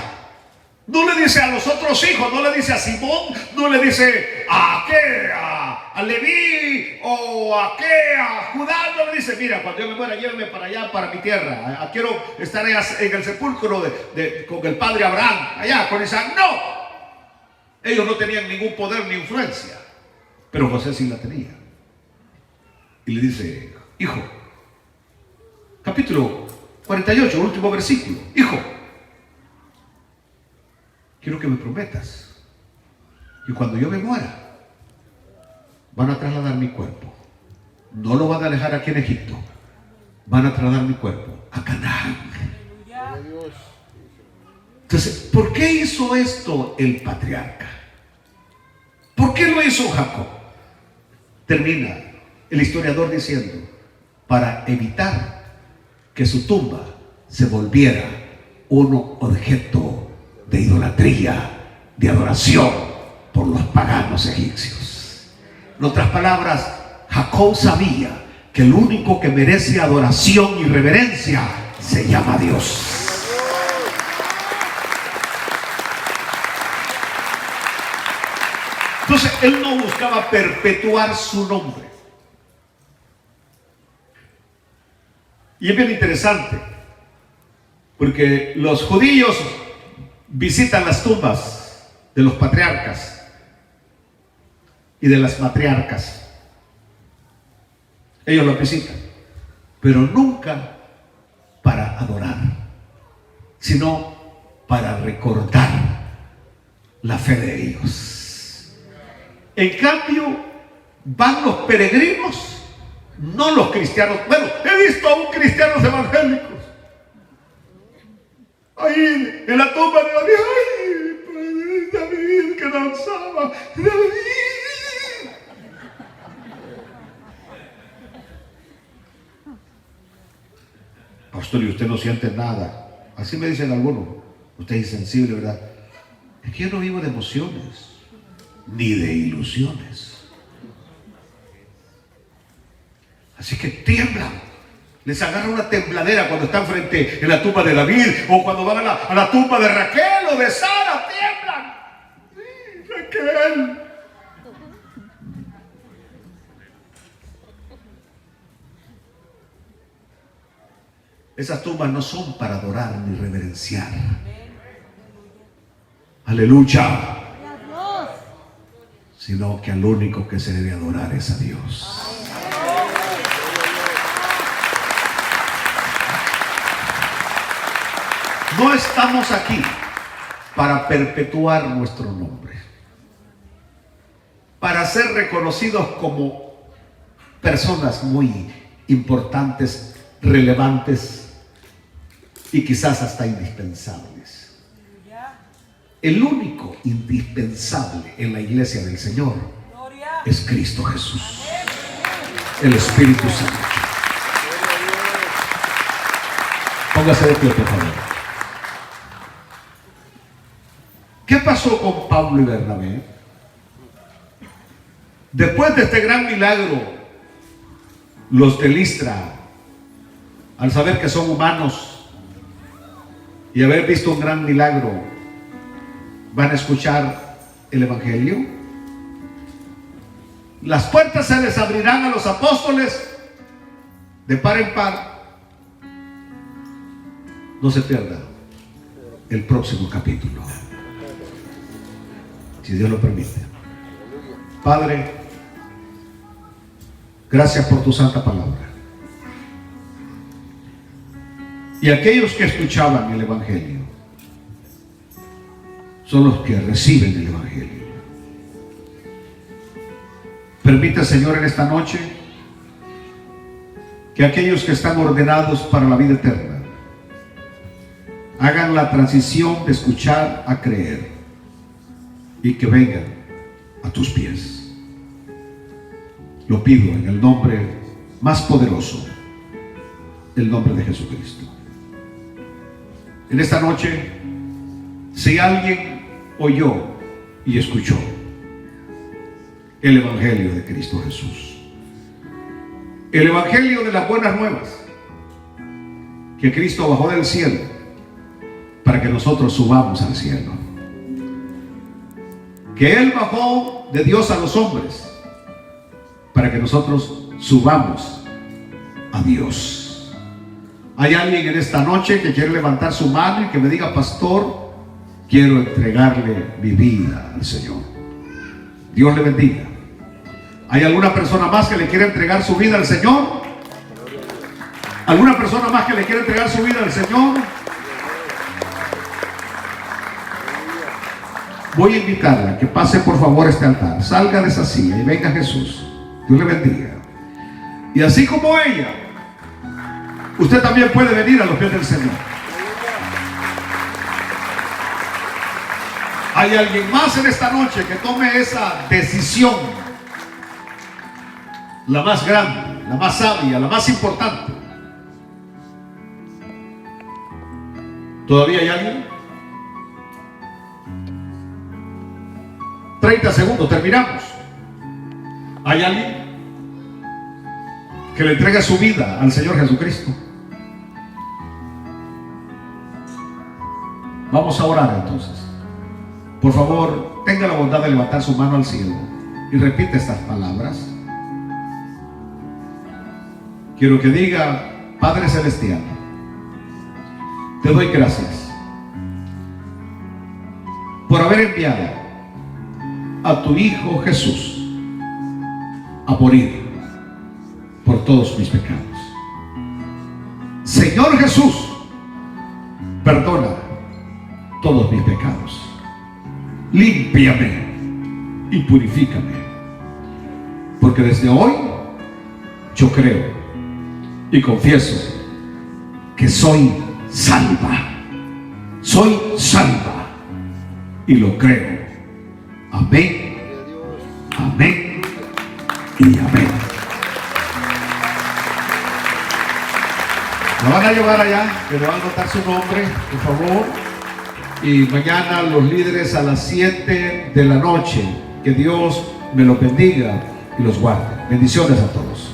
no le dice a los otros hijos, no le dice a Simón, no le dice a qué, a Leví o a qué, a Judá, no le dice, mira, cuando yo me muera, llévame para allá, para mi tierra, quiero estar en el sepulcro con el padre Abraham, allá con Isaac. No, ellos no tenían ningún poder ni influencia, pero José sí la tenía. Y le dice, hijo, capítulo 48, último versículo, hijo, quiero que me prometas que cuando yo me muera van a trasladar mi cuerpo, no lo van a dejar aquí en Egipto, van a trasladar mi cuerpo a Canaán. Entonces, ¿por qué hizo esto el patriarca? ¿Por qué lo hizo Jacob? Termina el historiador diciendo, para evitar que su tumba se volviera un objeto de idolatría, de adoración por los paganos egipcios. En otras palabras, Jacob sabía que el único que merece adoración y reverencia se llama Dios. Entonces, él no buscaba perpetuar su nombre. Y es bien interesante, porque los judíos visitan las tumbas de los patriarcas y de las matriarcas. Ellos lo visitan, pero nunca para adorar, sino para recordar la fe de ellos. En cambio, van los peregrinos, no los cristianos. Bueno, he visto a un cristianos evangélicos ahí en la tumba de David. Ay, David que danzaba, David. Pastor, y usted no siente nada. Así me dicen algunos. Usted es insensible, ¿verdad? Es que yo no vivo de emociones ni de ilusiones. Así que tiemblan. Les agarra una tembladera cuando están frente en la tumba de David, o cuando van a la tumba de Raquel o de Sara, tiemblan. Sí, Raquel. Esas tumbas no son para adorar ni reverenciar. Aleluya. Sino que al único que se debe adorar es a Dios. No estamos aquí para perpetuar nuestro nombre. ser reconocidos como personas muy importantes, relevantes y quizás hasta indispensables. El único indispensable en la iglesia del Señor es Cristo Jesús, el Espíritu Santo. Póngase de pie, por favor. ¿Qué pasó con Pablo y Bernabé? Después de este gran milagro, los de Listra, al saber que son humanos y haber visto un gran milagro, van a escuchar el Evangelio. Las puertas se les abrirán a los apóstoles de par en par. No se pierda el próximo capítulo, si Dios lo permite. Padre, gracias por tu santa palabra. Y aquellos que escuchaban el Evangelio son los que reciben el Evangelio. Permita, Señor, en esta noche que aquellos que están ordenados para la vida eterna hagan la transición de escuchar a creer y que vengan a tus pies. Lo pido en el nombre más poderoso, el nombre de Jesucristo. En esta noche, si alguien oyó y escuchó el Evangelio de Cristo Jesús, el Evangelio de las buenas nuevas, que Cristo bajó del cielo para que nosotros subamos al cielo, que Él bajó de Dios a los hombres para que nosotros subamos a Dios. Hay alguien en esta noche que quiere levantar su mano y que me diga: pastor, quiero entregarle mi vida al Señor. Dios le bendiga. ¿Hay alguna persona más que le quiere entregar su vida al Señor? ¿Alguna persona más que le quiere entregar su vida al Señor? Voy a invitarla a que pase por favor a este altar, salga de esa silla y venga Jesús. Dios le bendiga. Y así como ella, usted también puede venir a los pies del Señor. ¿Hay alguien más en esta noche que tome esa decisión? La más grande, la más sabia, la más importante. ¿Todavía hay alguien? 30 segundos, terminamos. ¿Hay alguien que le entregue su vida al Señor Jesucristo? Vamos a orar entonces. Por favor, tenga la bondad de levantar su mano al cielo y repite estas palabras. Quiero que diga: Padre Celestial, te doy gracias por haber enviado a tu Hijo Jesús a morir por todos mis pecados. Señor Jesús, perdona todos mis pecados. Límpiame y purifícame, porque desde hoy yo creo y confieso que soy salva. Soy salva y lo creo. Amén, amén y amén. La van a llevar allá, que le van a anotar su nombre, por favor. Y mañana los líderes a las 7 de la noche. Que Dios me los bendiga y los guarde. Bendiciones a todos.